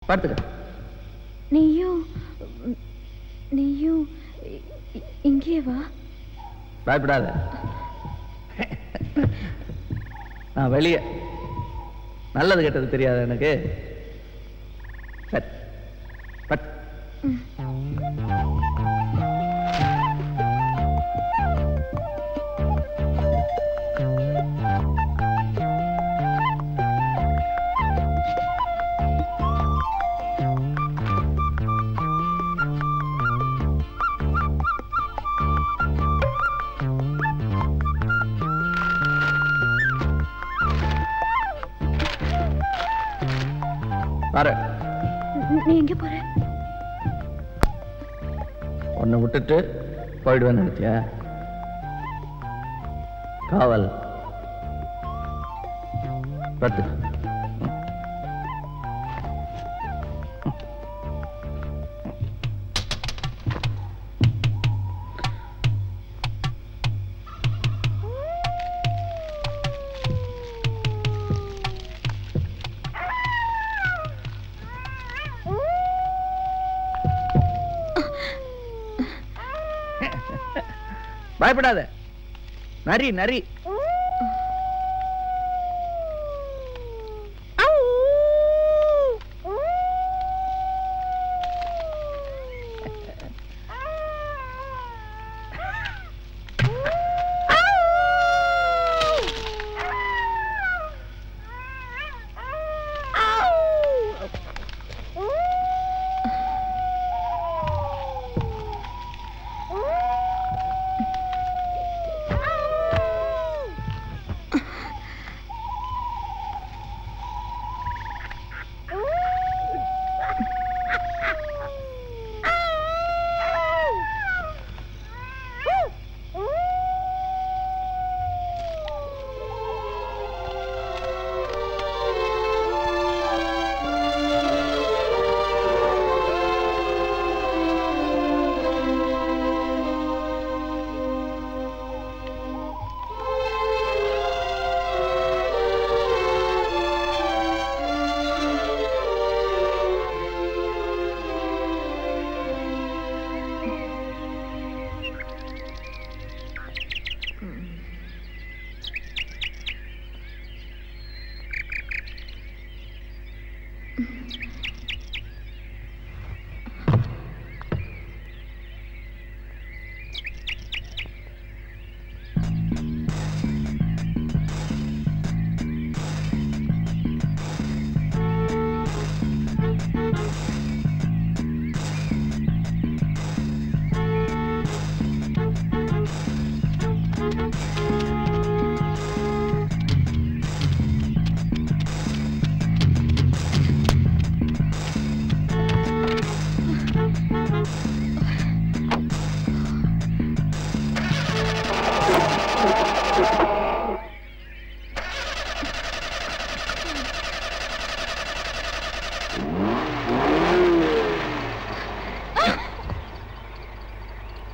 பார்த்துக்க. நீயும் இங்கே வா. பயப்படாத, நான் வெளியே. நல்லது கெட்டது தெரியாது எனக்கு. சரி பட் பாரு. நீ எங்க போற? உன்னை விட்டுட்டு போயிடுவேன்னு நினைச்சியா? காவல் பத்து. பயப்படாத, நரி நரி.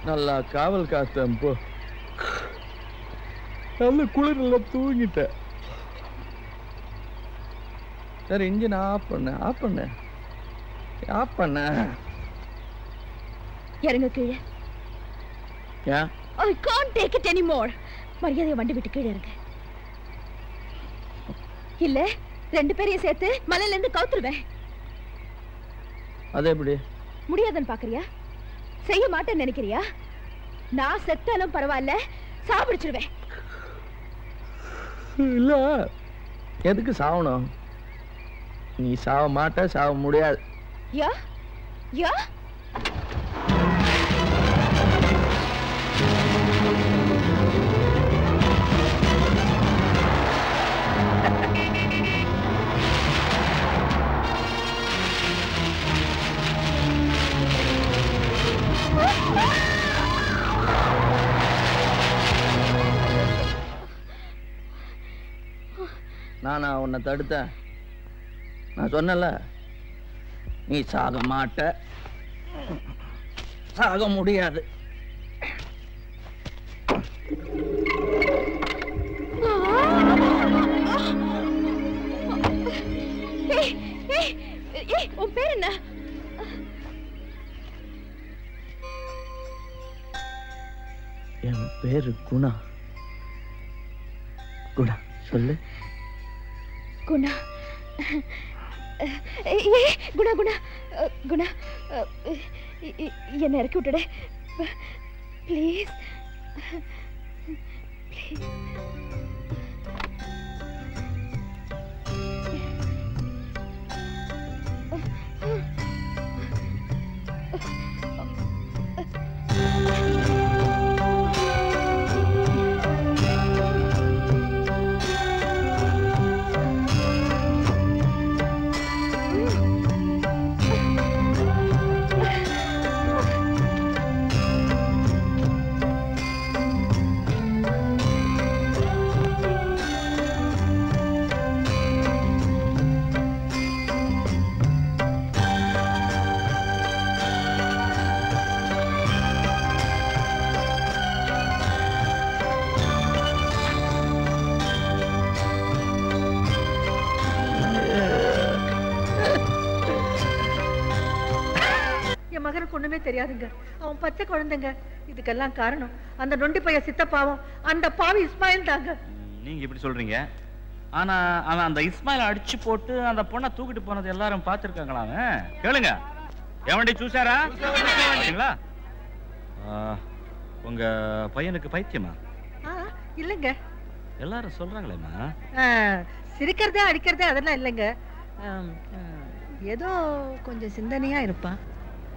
நல்லா காவல் காத்தேன் போ. நல்ல குளிர்ல தூங்கிட்டேன். சரி, இன்ஜின் ஆஃப் பண்ண. இறங்க கீழே. ஏன்? I can't take it anymore. மரியாதையை வண்டி விட்டு கீழே இறங்க. இல்ல 2 பேரையும் சேர்த்து மலையில இருந்து கவுத்துருவேன். அது எப்படி? முடியாதுன்னு பாக்குறியா? செய்ய மாட்டேன்னு நினைக்கிறியா? நான் செத்தாலும் பரவாயில்ல, சாப்பிடுச்சிருவேன். இல்ல, எதுக்கு சாவணும்? நீ சாவ மாட்ட, சாவ முடியாது. யா யா நானா உன்னை தடுத்தேன்? நான் சொன்னல, நீ சாக மாட்ட, சாக முடியாது. ஏய் உன் பேர் என்ன? என் பேரு குணா. குணா சொல்லு. குணா. குணா குணா குணா என்ன இறக்கி விட்டுடு ப்ளீஸ். மகனுக்கு ஒண்ணுமே தெரியாதுங்க. அவன் பச்சை குழந்தைங்க. இதுக்கெல்லாம் காரணம் அந்த நொண்டி பைய சித்தப்பாவும் அந்த பாவி இஸ்மாயில் தாங்க. நீங்க இப்படி சொல்றீங்க, ஆனா அவன் அந்த இஸ்மாயில அடிச்சு போட்டு அந்த பொண்ணை தூக்கிட்டு போனது எல்லாரும் பார்த்திருக்காங்களா? கேளுங்க, எவன்டி சூசாரா? உங்க பையனுக்கு பைத்தியமா? இல்லங்க, எல்லாரும் சொல்றாங்களேம்மா. சிரிக்கிறதே அடிக்கிறதே அதெல்லாம் இல்லைங்க. ஏதோ கொஞ்சம் சிந்தனையா இருப்பான்.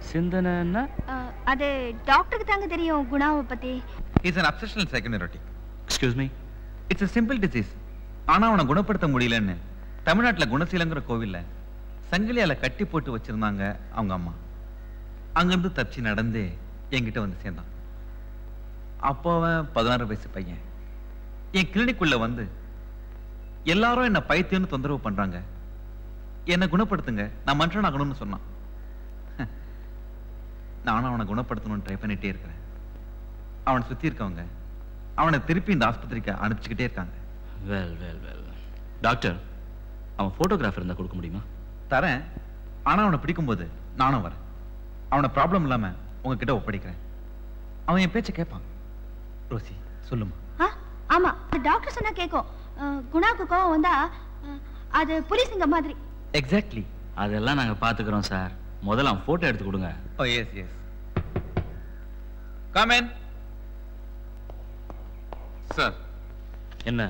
சிந்தனைன்னா அது டாக்டருக்கு தாங்க தெரியும் குணாவை பத்தி. He's an obsessional psychoneurotic. Excuse me. It's a simple disease. ஆனா அவனை குணப்படுத்த முடியலன்னு தமிழ்நாட்டுல குணசீலங்கிற கோவில்ல சங்கிலியால கட்டி போட்டு வச்சிருந்தாங்க அவங்க அம்மா. அங்கிருந்து தப்பிச்சு நடந்து என்கிட்ட வந்து சேர்ந்தான். அப்போ அவன் 16 வயசு பையன். என் கிளினிக்குள்ள வந்து எல்லாரும் என்ன பைத்தியம்னு தொந்தரவு பண்றாங்க, என்னை குணப்படுத்துங்க, நான் மனுஷன் ஆகணும்னு சொன்னான். நானும் அவனை குணப்படுத்தணும்னு ட்ரை பண்ணிட்டே இருக்கிறேன். அவனை சுத்தி இருக்கவங்க அவனை திருப்பி இந்த ஆஸ்பத்திரிக்கு அனுப்பிச்சுக்கிட்டே இருக்காங்க. டாக்டர், அவன் போட்டோகிராஃபர் இருந்தா கொடுக்க முடியுமா? தரேன், ஆனா அவனை பிடிக்கும்போது நானும் வரேன். அவனை ப்ராப்ளம் இல்லாம உங்ககிட்ட ஒப்படைக்கிறேன். அவன் என் பேச்ச கேட்பான். ரோசி சொல்லுமா? ஆமா, டாக்டர் சொன்னா கேட்கும். குணாக்கு கோவம் வந்தா அது புலிசிங்க மாதிரி. எக்ஸாக்ட்லி. அதெல்லாம் நாங்க பாத்துக்கிறோம் சார். முதல்ல அவன் போட்டோ எடுத்து கொடுங்க. Oh yes yes. Come in. Sir என்ன?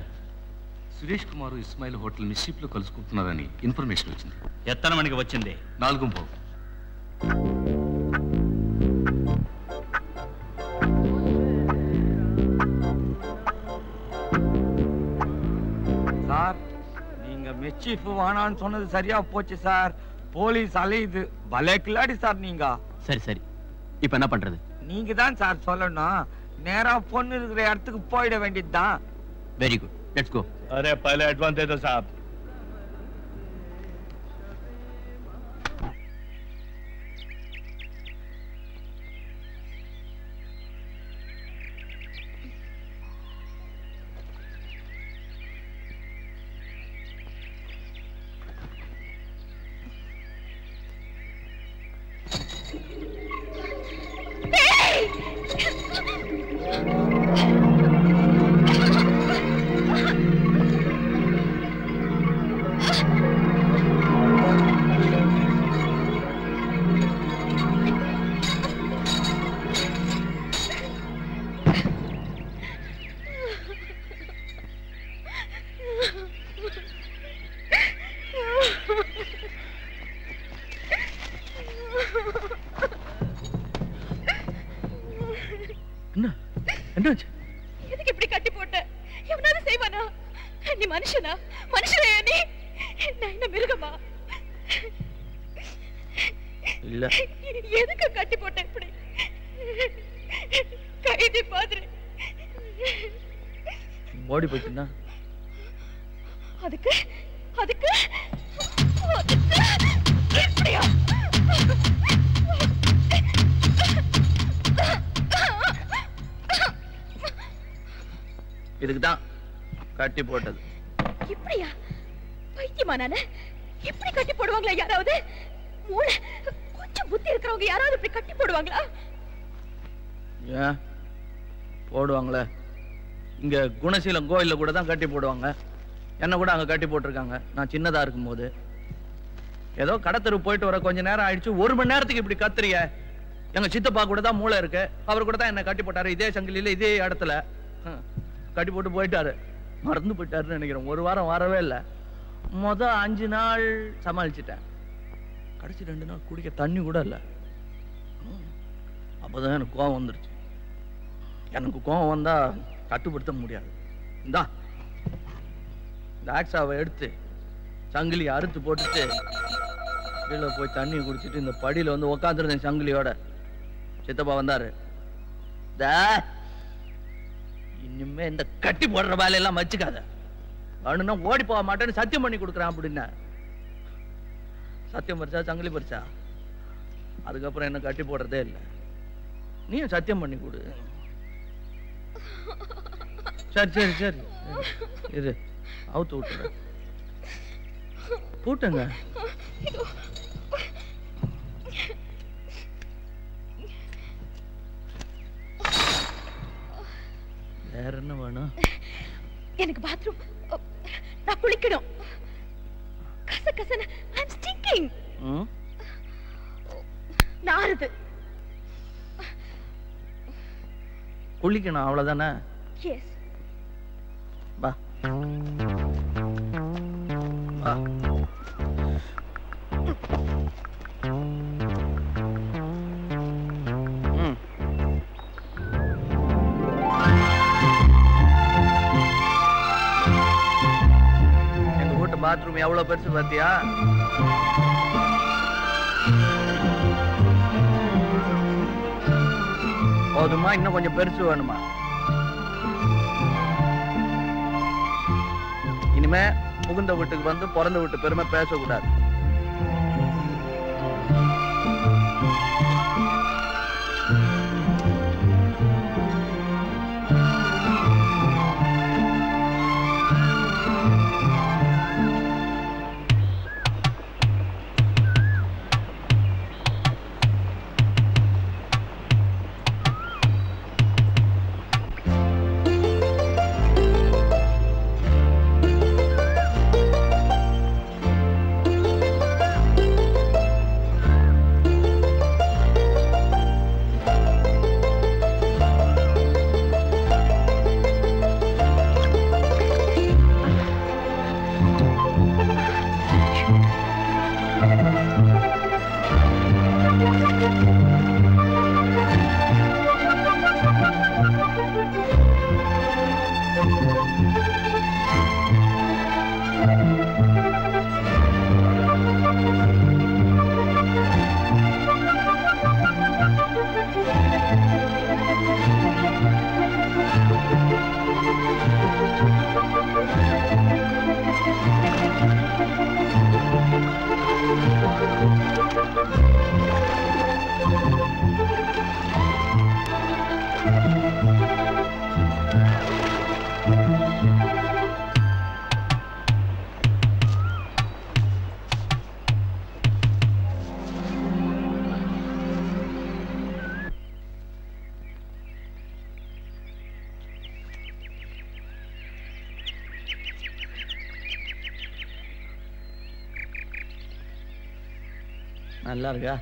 సురేష్ కుమార్ ఇస్మాయిల్ హోటల్ ని షిప్ లో కలుసుకుంటున్నారని ఇన్ఫర్మేషన్ వచ్చింది. ఎత్తన మణికి వచ్చింది? 4:15. சார், நீங்க மிச்சீஃப் வானான்னு சொன்னது சரியா போச்சு சார். போலீஸ் அலையுது. பலே கில்லாடி சார் நீங்க. சரி சரி, இப்ப என்ன பண்றது? நீங்க தான் சார் சொல்லணும். நேரா பொண்ணு இருக்கிற இடத்துக்கு போயிட வேண்டியதுதான். Very good, let's go. அரே पहले एडवांस दे दो साहब. எதுக்கு இப்படி கட்டி போட்ட? எவனாவது செய்வானா? நீ மனுஷனா? மனுஷனே நீ? நான் என்ன மிருகமா? இல்ல. எதுக்கு கட்டி போட்ட இப்படி? கைதி மாதிரி. ஓடி போயிட்டுனா அதுக்கு அதுக்கு எப்படியா? இதுக்குதான் கட்டி போட்டது. இப்படியா? பைத்தியமா நானு? எப்படி கட்டி போடுவாங்களா யாராவது? மூளை கொஞ்சம் புத்தி இருக்கிறவங்க யாராவது இப்படி கட்டி போடுவாங்களா? ஏன் போடுவாங்களே? இங்க குணசீலம் கோயில்ல கூட தான் கட்டி போடுவாங்க. என்ன கூட அங்க கட்டி போட்டிருக்காங்க நான் சின்னதா இருக்கும்போது. ஏதோ கடத்தெரு போயிட்டு வர கொஞ்ச நேரம் ஆயிடுச்சு, 1 மணி நேரத்துக்கு இப்படி கத்துறிய. எங்க சித்தப்பா கூட தான் மூளை இருக்கு, அவர் கூட தான் என்ன கட்டி போட்டாரு இதே சங்கிலியில இதே இடத்துல கட்டி போட்டு போயிட்டாரு. மறந்து போயிட்டாருன்னு நினைக்கிறேன். 1 வாரம் வரவே இல்லை. மொத 5 நாள் சமாளிச்சுட்டேன். கடைசி 2 நாள் குடிக்க தண்ணி கூட இல்லை. அப்பதான் எனக்கு கோவம் வந்துருச்சு. எனக்கு கோவம் வந்தா கட்டுப்படுத்த முடியாது. இந்த ஆக்ஸாவை எடுத்து சங்கிலி அறுத்து போட்டுட்டு கீழே போய் தண்ணி குடிச்சிட்டு இந்த படியில வந்து உக்காந்துருந்தேன் சங்கிலியோட. சித்தப்பா வந்தாரு. இனிமே இந்த கட்டி போடுற வேலையெல்லாம் வச்சுக்காத, வேணும்னா ஓடி போக மாட்டேன்னு சத்தியம் பண்ணி கொடுக்குறான் அப்படின்னா. சத்தியம் பறிச்சா சங்கிலி பறிச்சா, அதுக்கப்புறம் என்ன கட்டி போடுறதே இல்லை. நீயும் சத்தியம் பண்ணி கொடு. சரி சரி சரி இரு, அவுத்து விட்டுற. பூட்டுங்க. வேற என்ன வேணும்? எனக்கு பாத்ரூம், நான் குளிக்கணும். கச கசன I'm stinking. நாறுது. குளிக்கணும் அவ்வளவுதானே? எஸ். வா வா. எங்க வீட்டு பாத்ரூம் எவ்வளவு பெருசு பாத்தியா? போதுமா? இன்னும் கொஞ்சம் பெருசு வேணுமா? இனிமே புகுந்த வீட்டுக்கு வந்து பிறந்த வீட்டு பெருமை பேசக்கூடாது. நல்லா இருக்கா?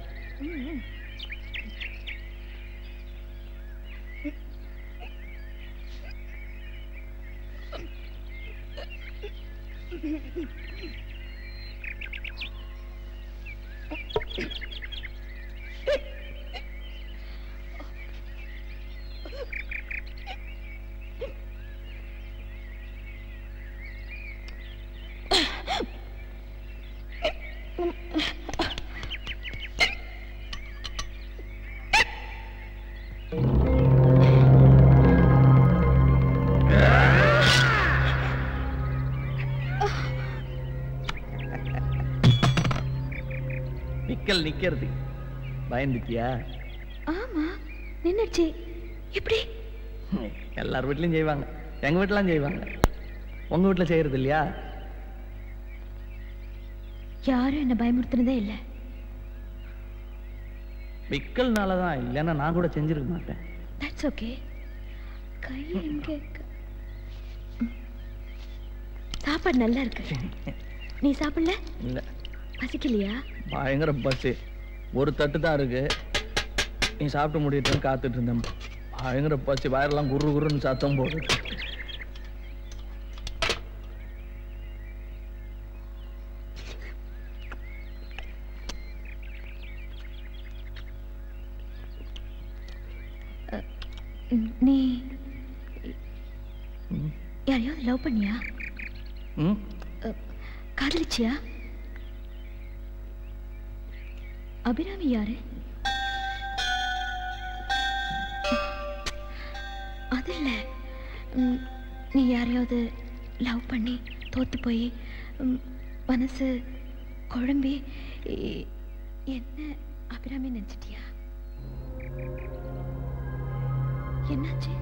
நிக்கிறது பயந்துட்டியா? ஆமா நின்னுச்சு. எப்படி? எல்லார் வீட்லயும் செய்வாங்க, எங்க வீட்டுலாம் செய்வாங்க. உங்க வீட்டுல செய்யறது இல்லையா? யாரும் என்ன பயமுறுத்துனதே இல்லை. விக்கல்னால தான், இல்லைன்னா நான் கூட செஞ்சிருக்க மாட்டேன். That's okay. கை எங்கே? சாப்பாடு நல்லா இருக்கு. நீ சாப்பிடல? இல்ல. பசிக்கலையா? பயங்கர பசி. ஒரு தட்டு தான் இருக்கு. நீ சாப்பிட்டு முடியட்டுன்னு காத்துட்டு இருந்தேன். பயங்கர பசி, வயரெல்லாம் குரு குருன்னு சத்தம் போடுது. நீ யாரையாவது லவ் பண்ணியா? காதலிச்சியா? அபிராமி யாரு? அது இல்ல, நீ யாரையாவது லவ் பண்ணி தோத்து போய் மனசு குழம்பி என்ன அபிராமி நினைச்சிட்டியா? என்னாச்சு?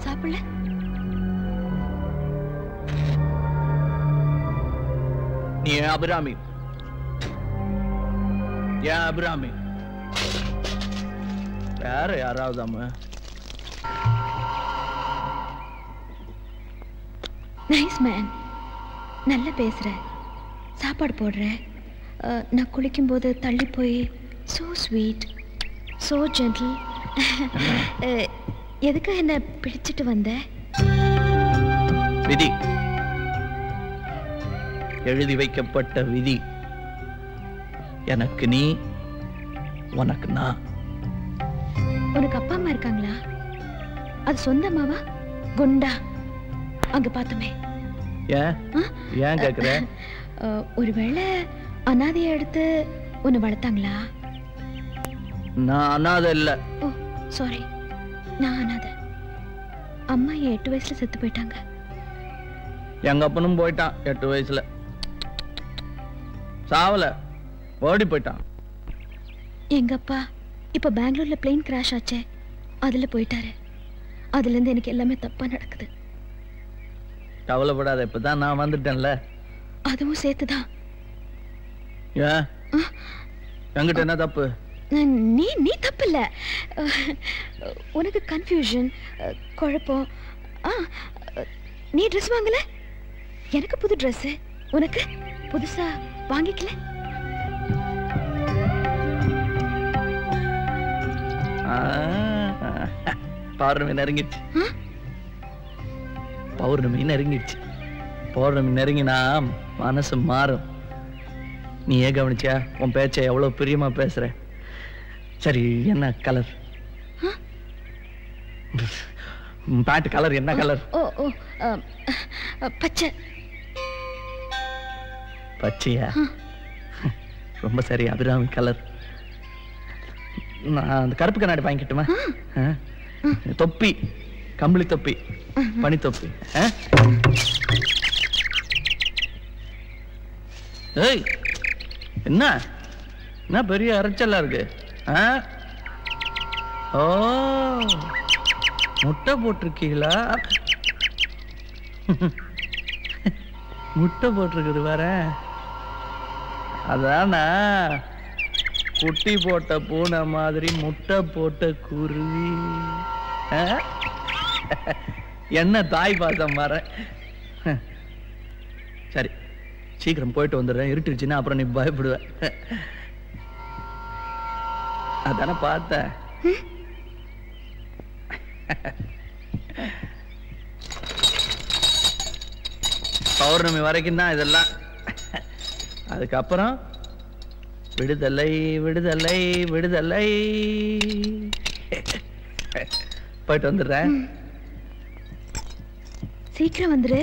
சாப்பிடல? நீ அபிராமி, ஏன் அபிராமி? வேற யாராவது அம்மா? நைஸ் மேன், நல்லா பேசுற, சாப்பாடு போடுற. நான் குளிக்கும் போது தள்ளி போய் சோ ஸ்வீட், சோ ஜென்டில். எதுக்கு என்ன பிடிச்சிட்டு வந்த? விதி, எழுதி வைக்கப்பட்ட விதி. எனக்கு நீ, உனக்கு நான். உனக்கு அப்பா அம்மா இருக்காங்களா? அது சொந்த அம்மாவா? குண்டா அங்க பார்த்தோமே. ஏன் கேக்குற? ஒருவேளை அனாதையை எடுத்து உன்னை வளர்த்தாங்களா? நான் அனாதை இல்ல. ஓ சாரி, நான் அனாதை. அம்மா 8 வயசுல செத்து போயிட்டாங்க. எங்க அப்பனும் போயிட்டான் 8 வயசுல. சாவல, ஓடி போயிட்டான். எங்க அப்பா இப்ப பெங்களூர்ல பிளேன் கிராஷ் ஆச்சே, அதுல போயிட்டாரு. அதுல இருந்து எனக்கு எல்லாமே தப்பா நடக்குது. கவலைப்படாத, இப்பதான் நான் வந்துட்டேன்ல. அதுவும் சேர்த்துதான். ஏன் என்கிட்ட என்ன தப்பு? நீ தப்பு இல்ல. உனக்கு கன்ஃபியூஷன், குழப்பம். நீ ட்ரெஸ் வாங்கல, எனக்கு புது ட்ரெஸ். உனக்கு புதுசா வாங்கிக்கல. பௌர்ணமி நெருங்கிடுச்சு. பௌர்ணமி நெருங்கிடுச்சு. பௌர்ணமி நெருங்கினா மனசு மாறும். நீ ஏன் கவனிச்சியா? உன் பேச்ச எவ்வளவு பிரியமா பேசுற. சரி, என்ன கலர்? பேண்ட் கலர் என்ன கலர்? ஓ ஓ பச்சை. பச்சையா? ரொம்ப சரி, அபிராமி கலர். நான் அந்த கருப்பு கண்ணாடி வாங்கிட்டுமா? தொப்பி, கம்பளி தொப்பி, பனி தொப்பி. ஏய், என்ன என்ன பெரிய அரைச்சலா இருக்கு? ஓ, முட்டை போட்டிருக்கீங்களா? முட்டை போட்டிருக்குது வேற. அதானா குட்டி போட்ட பூனை மாதிரி முட்டை போட்ட குருவி. என்ன தாய் பாசம் வர. சரி, சீக்கிரம் போயிட்டு வந்துடுறேன். இருட்டுச்சுன்னா அப்புறம் நீ பயப்படுவ. அதானே பார்த்தேன். பௌர்ணமி வரைக்கும் தான் இதெல்லாம். அதுக்கப்புறம் விடுதலை விடுதலை விடுதலை. போயிட்டு வந்துடுறேன். சீக்கிரம் வந்துரு.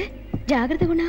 ஜாகிரதை குணா.